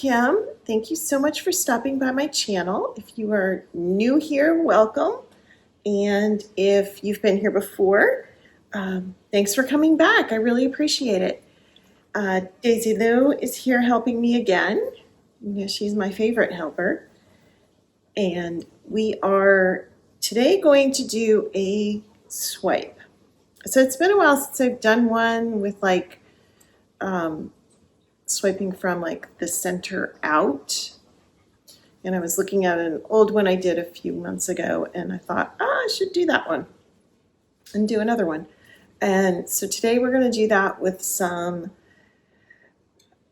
Kim. Thank you so much for stopping by my channel. If you are new here, welcome. And if you've been here before, thanks for coming back. I really appreciate it. Daisy Lou is here helping me again. You know, she's my favorite helper. And we are today going to do a swipe. So it's been a while since I've done one with swiping from like the center out. And I was looking at an old one I did a few months ago, and I thought, I should do that one and do another one. And so today we're going to do that with some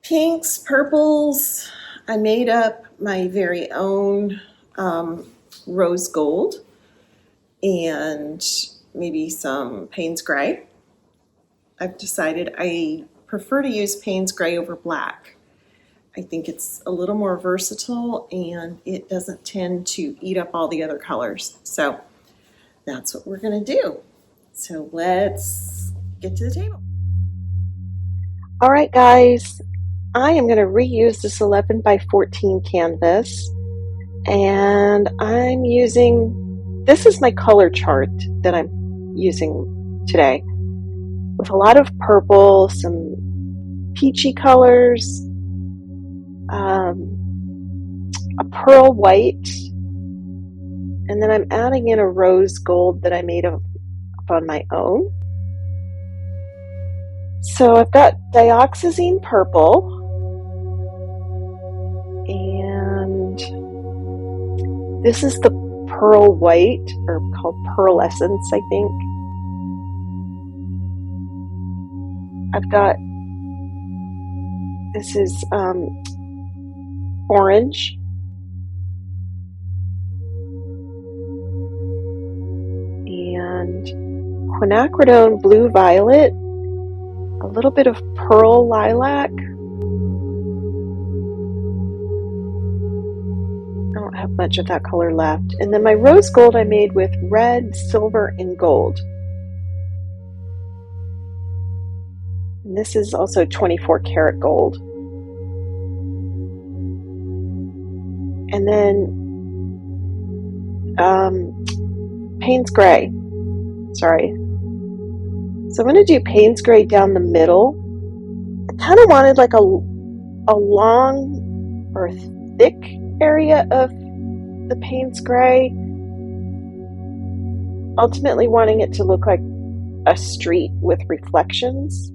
pinks, purples. I made up my very own rose gold and maybe some Payne's Gray. I've decided I prefer to use Payne's Gray over black. I think it's a little more versatile and it doesn't tend to eat up all the other colors. So that's what we're going to do. So let's get to the table. All right, guys, I am going to reuse this 11 by 14 canvas, and I'm using, this is my color chart that I'm using today, with a lot of purple, some peachy colors, a pearl white, and then I'm adding in a rose gold that I made up on my own. So I've got dioxazine purple, and this is the pearl white, or called pearl essence, I think. I've got, this is orange. And quinacridone blue violet, a little bit of pearl lilac. I don't have much of that color left. And then my rose gold I made with red, silver, and gold. And this is also 24 karat gold. And then Payne's Gray. Sorry. So I'm going to do Payne's Gray down the middle. I kind of wanted like a long or thick area of the Payne's Gray. Ultimately wanting it to look like a street with reflections.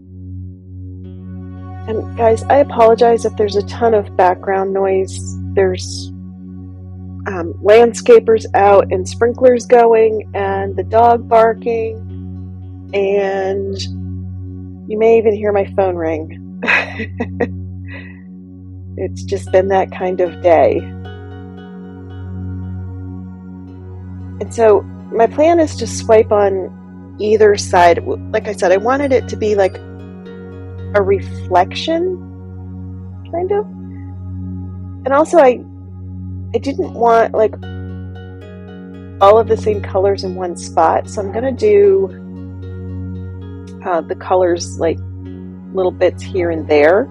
And guys, I apologize if there's a ton of background noise. There's landscapers out and sprinklers going and the dog barking, and you may even hear my phone ring. It's just been that kind of day. And so my plan is to swipe on either side. Like I said, I wanted it to be like a reflection, kind of. And also I didn't want like all of the same colors in one spot, so I'm going to do the colors like little bits here and there,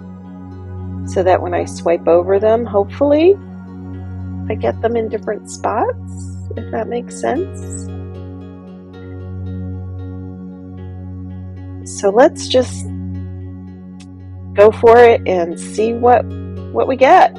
so that when I swipe over them, hopefully I get them in different spots, if that makes sense. So let's just go for it and see what we get.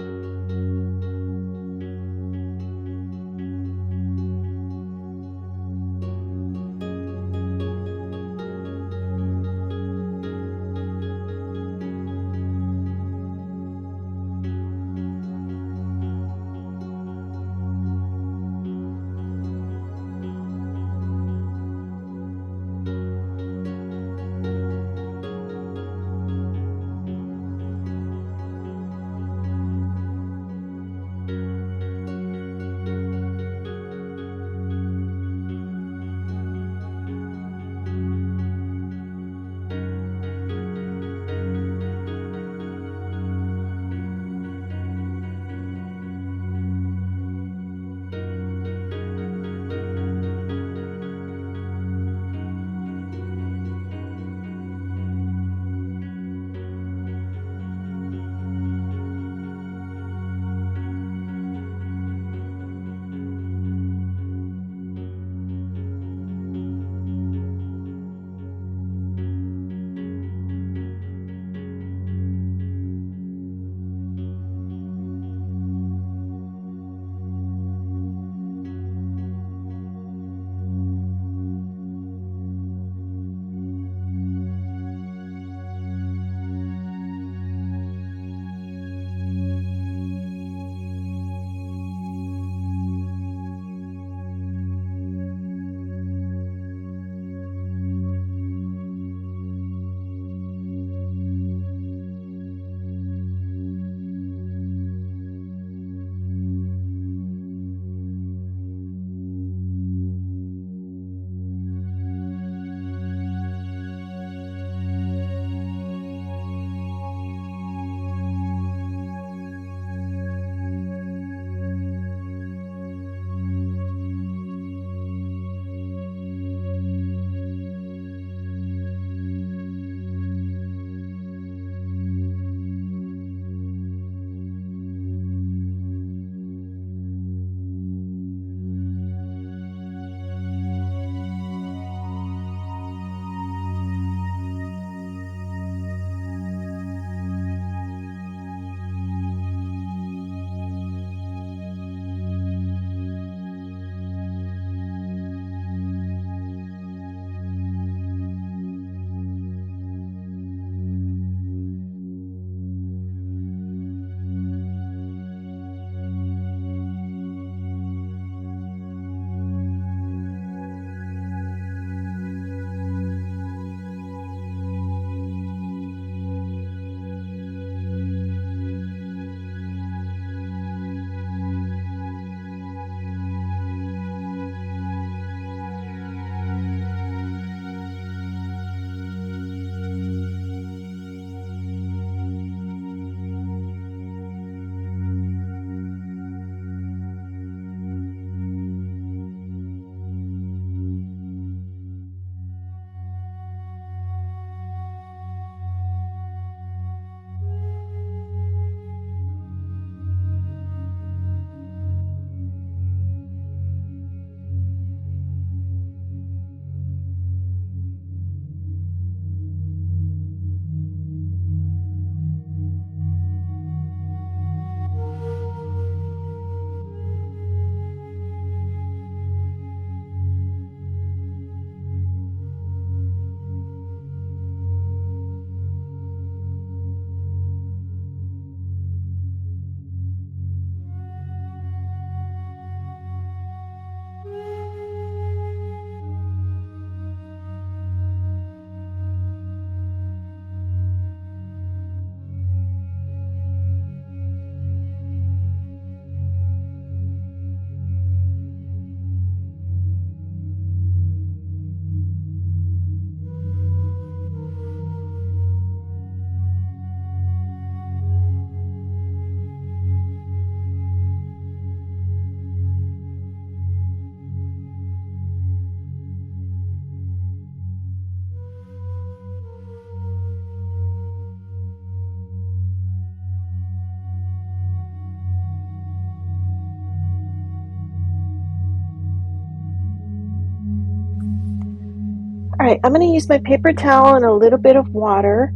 Alright, I'm going to use my paper towel and a little bit of water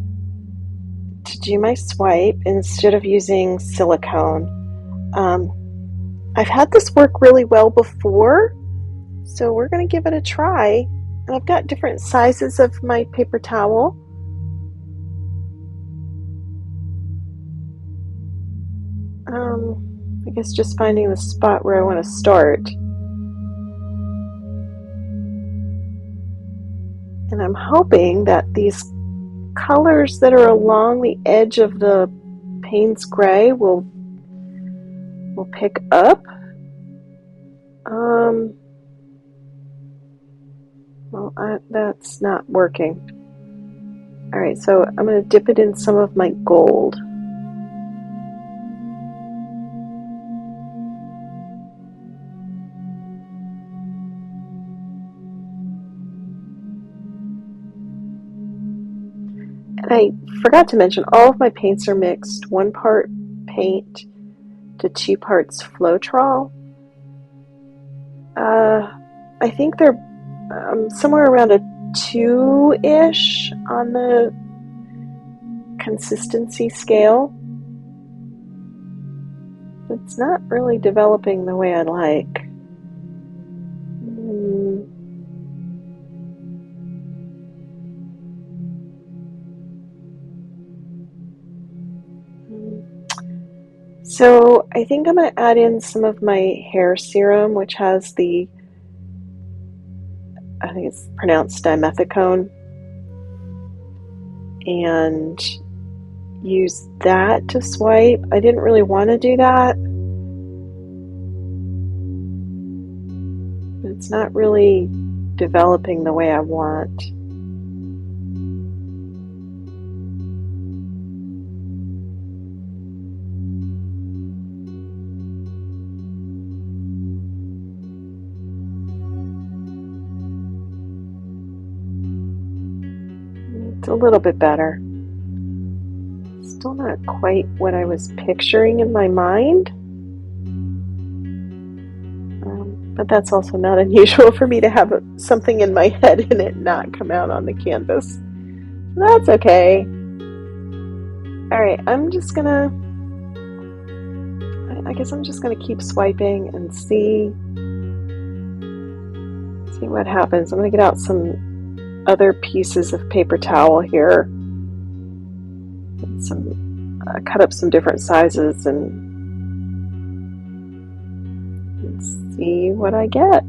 to do my swipe instead of using silicone. I've had this work really well before, so we're going to give it a try. And I've got different sizes of my paper towel. I guess just finding the spot where I want to start. And I'm hoping that these colors that are along the edge of the Payne's Gray will pick up. Well, that's not working. Alright, so I'm going to dip it in some of my gold. And I forgot to mention, all of my paints are mixed. 1 part paint to 2 parts floetrol. I think they're somewhere around a 2-ish on the consistency scale. It's not really developing the way I like. So I think I'm going to add in some of my hair serum, which has the, I think it's pronounced dimethicone, and use that to swipe. I didn't really want to do that, but it's not really developing the way I want. It's a little bit better. Still not quite what I was picturing in my mind. But that's also not unusual for me to have something in my head and it not come out on the canvas. That's okay. Alright, I guess I'm just gonna keep swiping and see what happens. I'm gonna get out some other pieces of paper towel here. Cut up some different sizes and see what I get.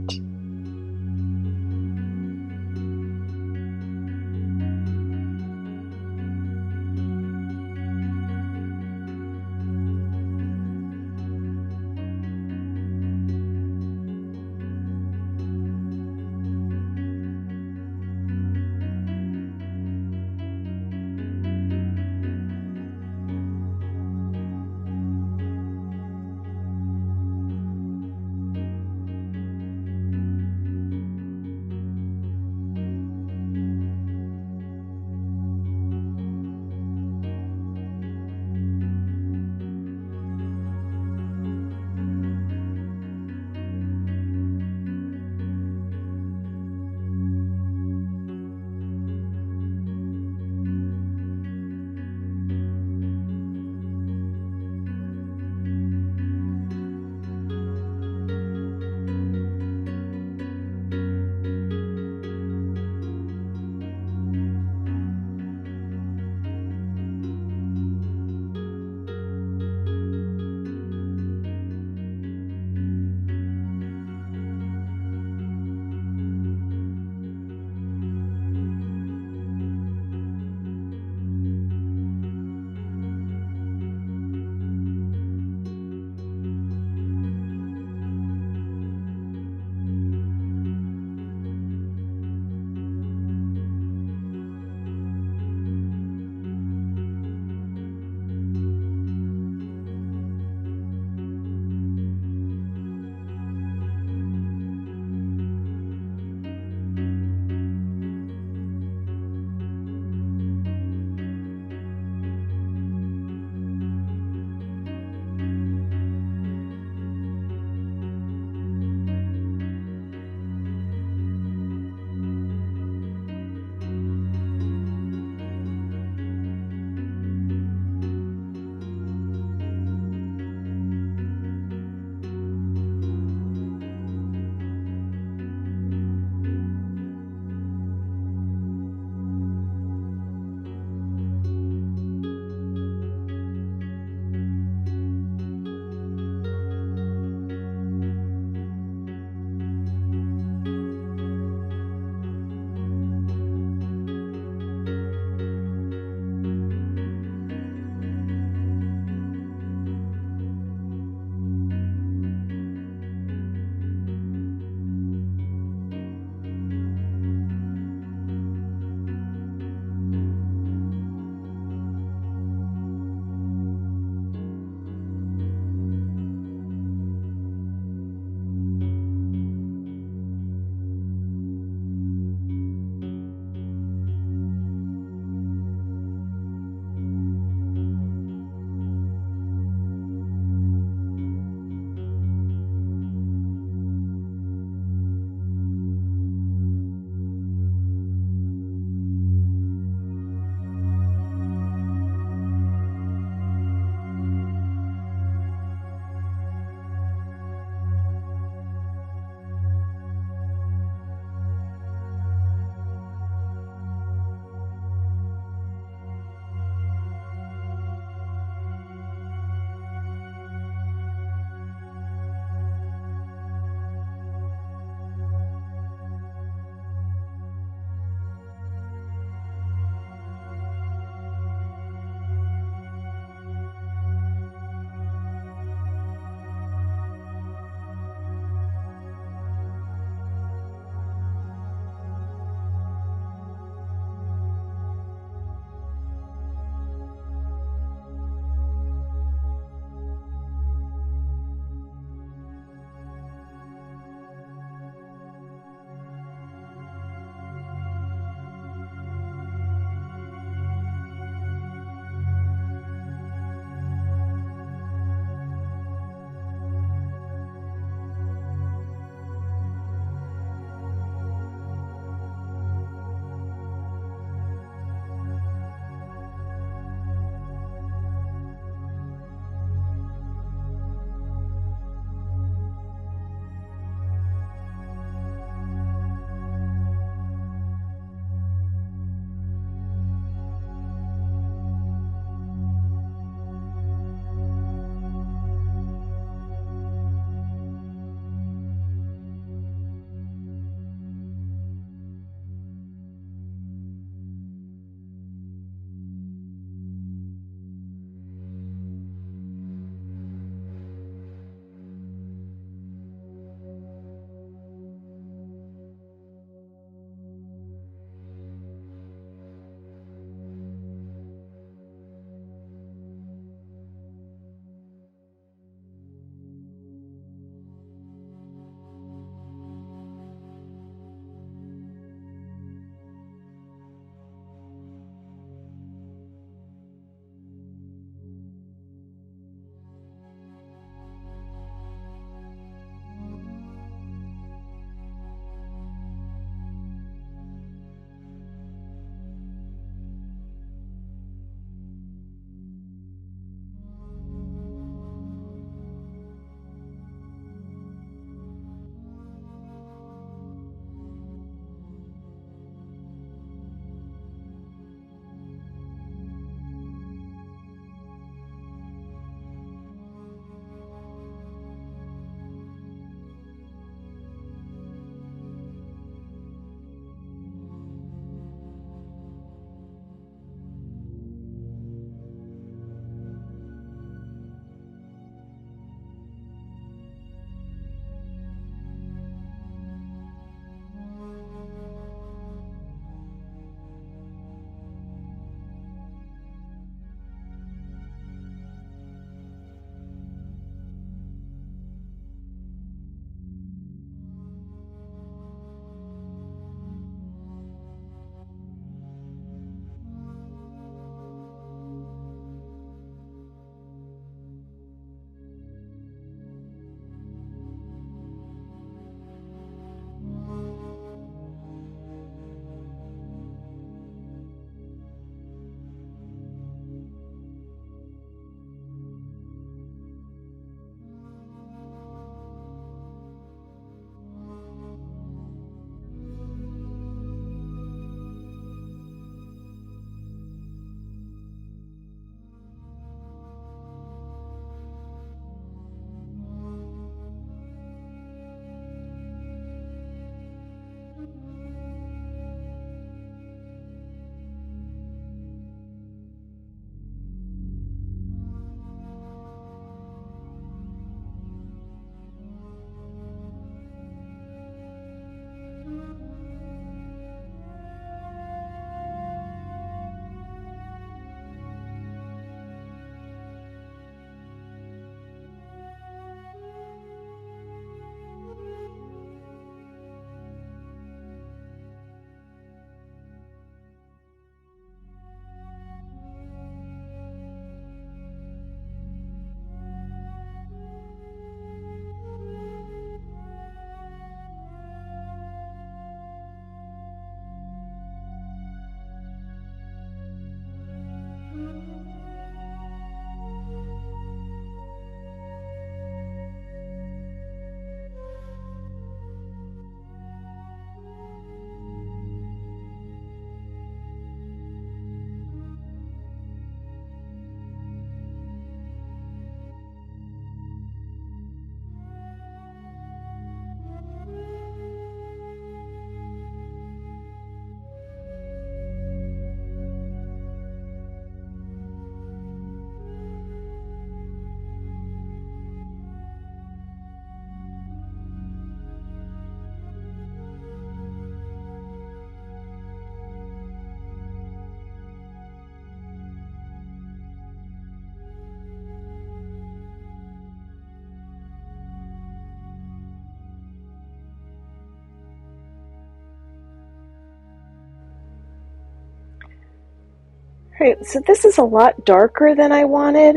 Alright, so this is a lot darker than I wanted.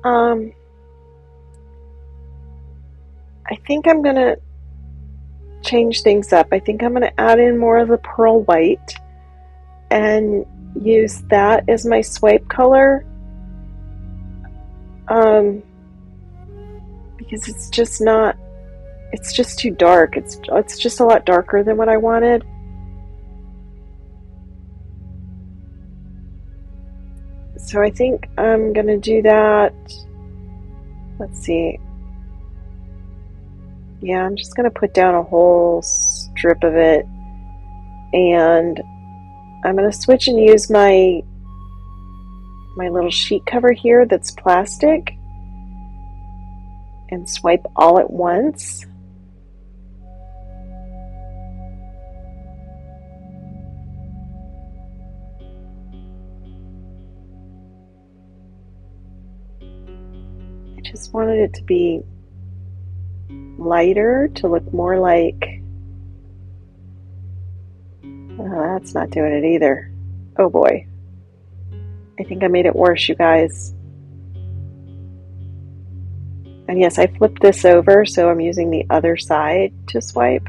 I think I'm going to change things up. I think I'm going to add in more of the pearl white and use that as my swipe color, because it's just too dark. It's just a lot darker than what I wanted. So I think I'm going to do that. Let's see. Yeah, I'm just going to put down a whole strip of it, and I'm going to switch and use my little sheet cover here that's plastic and swipe all at once. I just wanted it to be lighter, to look more like, oh, that's not doing it either. Oh boy. I think I made it worse, you guys. And yes, I flipped this over, so I'm using the other side to swipe.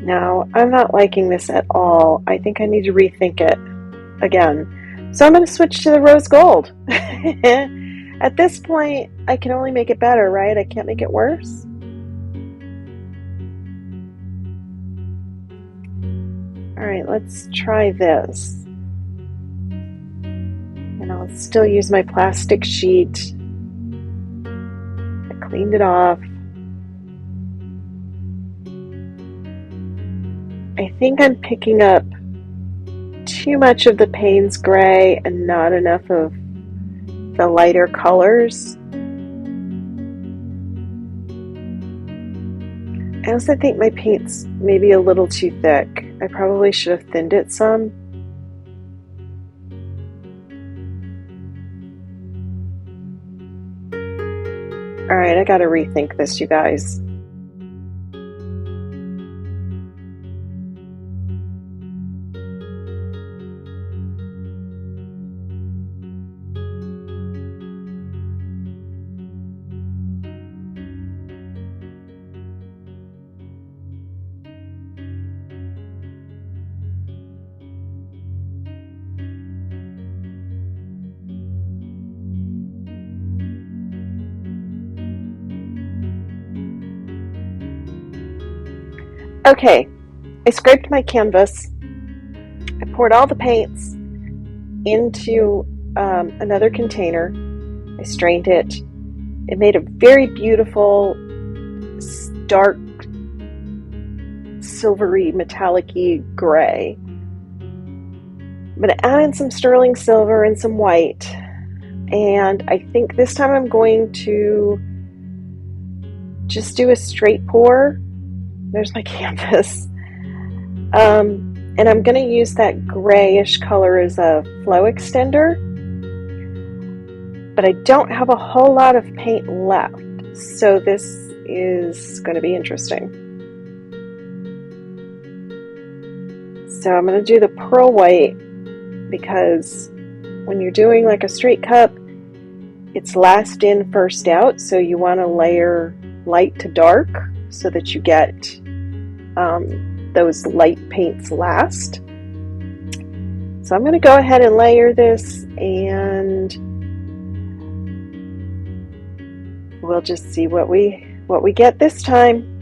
No, I'm not liking this at all. I think I need to rethink it again. So I'm going to switch to the rose gold. At this point, I can only make it better, right? I can't make it worse. All right, let's try this. And I'll still use my plastic sheet. I cleaned it off. I think I'm picking up too much of the Payne's gray and not enough of the lighter colors. I also think my paint's maybe a little too thick. I probably should have thinned it some. Alright, I gotta rethink this, you guys. Okay, I scraped my canvas. I poured all the paints into another container. I strained it. It made a very beautiful, dark, silvery, metallic-y gray. I'm going to add in some sterling silver and some white. And I think this time I'm going to just do a straight pour. There's my canvas. And I'm going to use that grayish color as a flow extender. But I don't have a whole lot of paint left. So this is going to be interesting. So I'm going to do the pearl white because when you're doing like a straight cup, it's last in, first out. So you want to layer light to dark so that you get those light paints last. So I'm going to go ahead and layer this, and we'll just see what we get this time.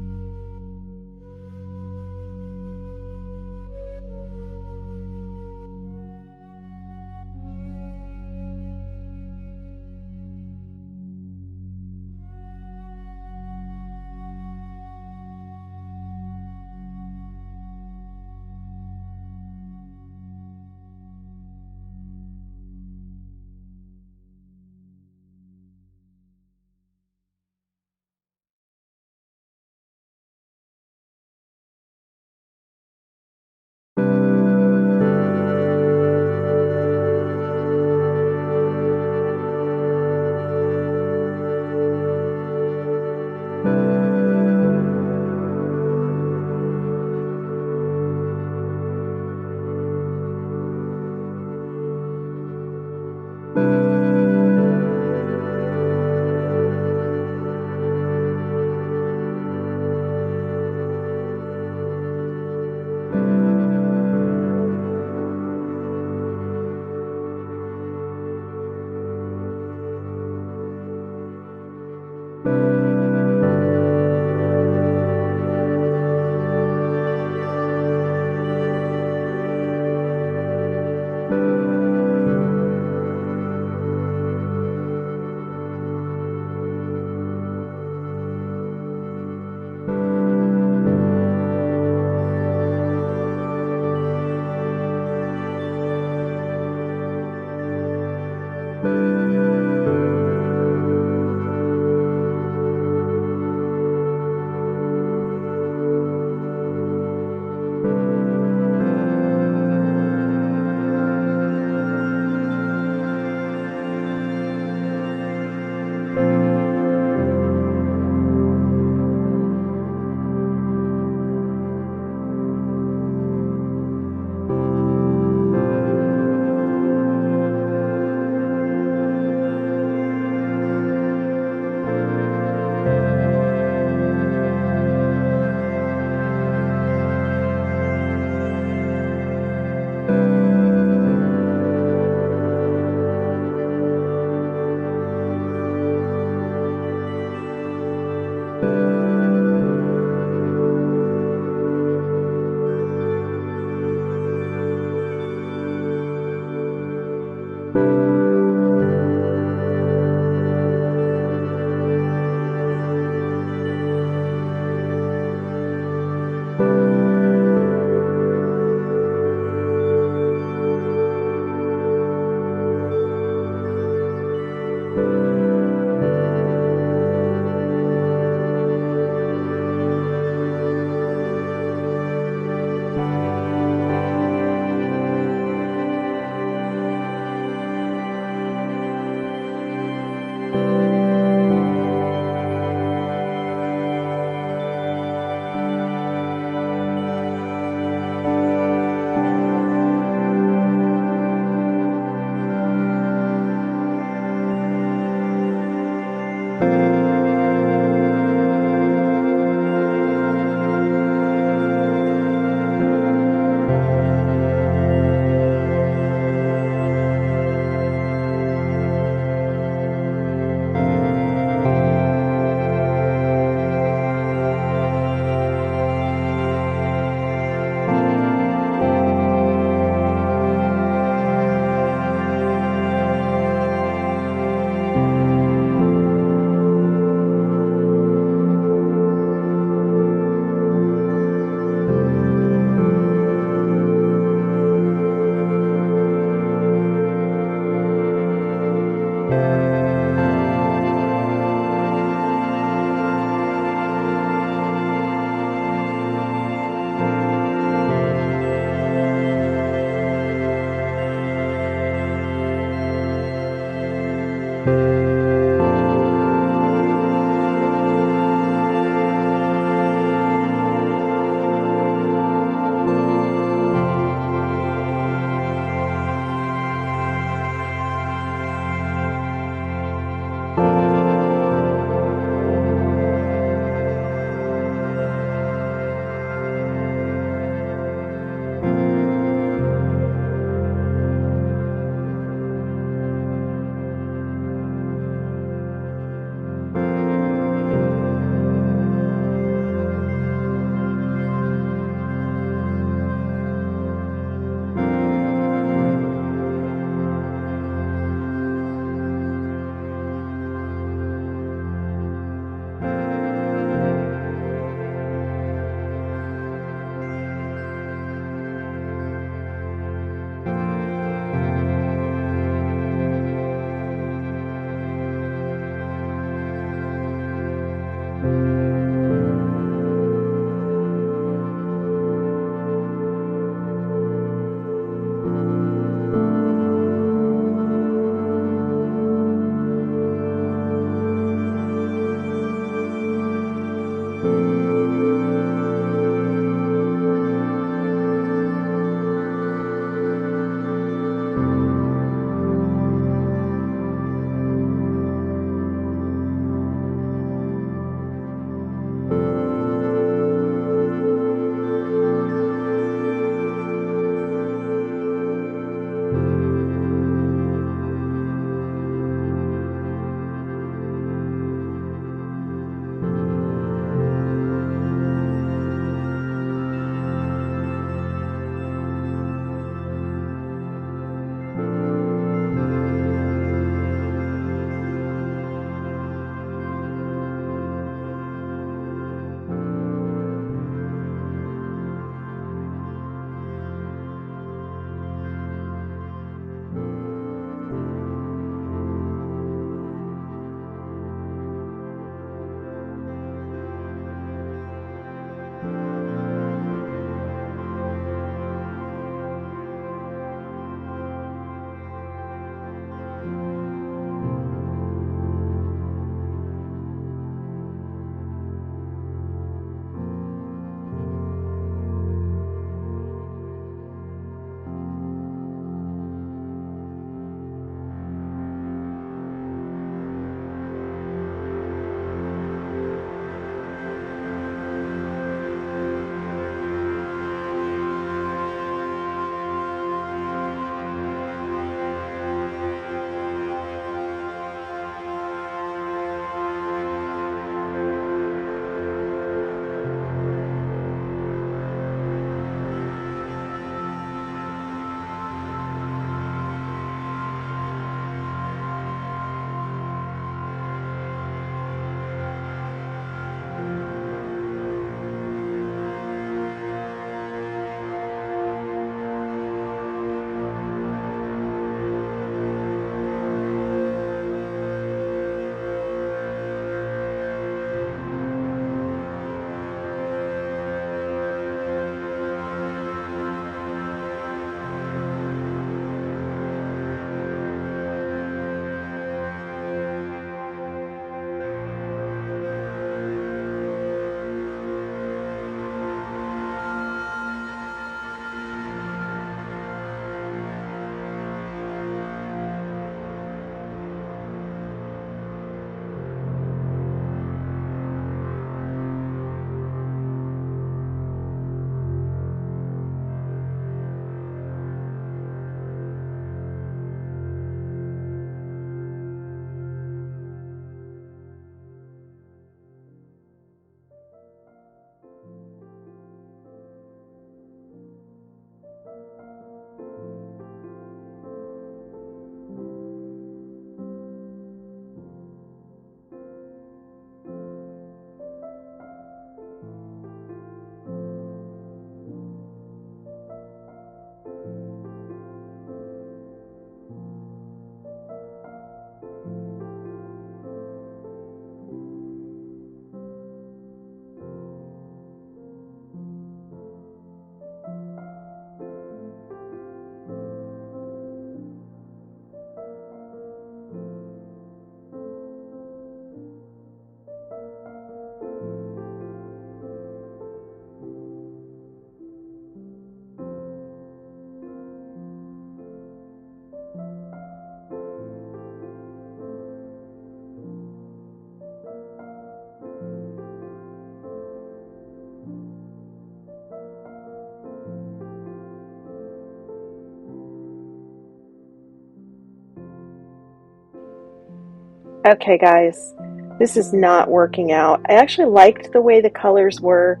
Okay, guys, this is not working out. I actually liked the way the colors were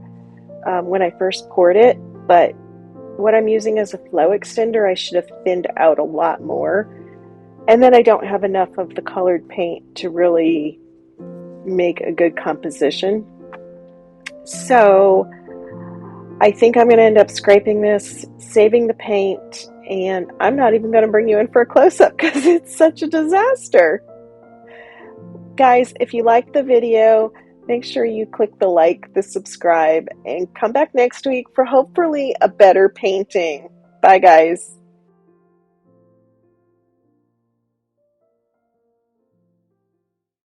when I first poured it, but what I'm using as a flow extender, I should have thinned out a lot more. And then I don't have enough of the colored paint to really make a good composition. So I think I'm going to end up scraping this, saving the paint, and I'm not even going to bring you in for a close-up because it's such a disaster. Guys, if you liked the video, make sure you click the like, the subscribe, and come back next week for hopefully a better painting. Bye, guys.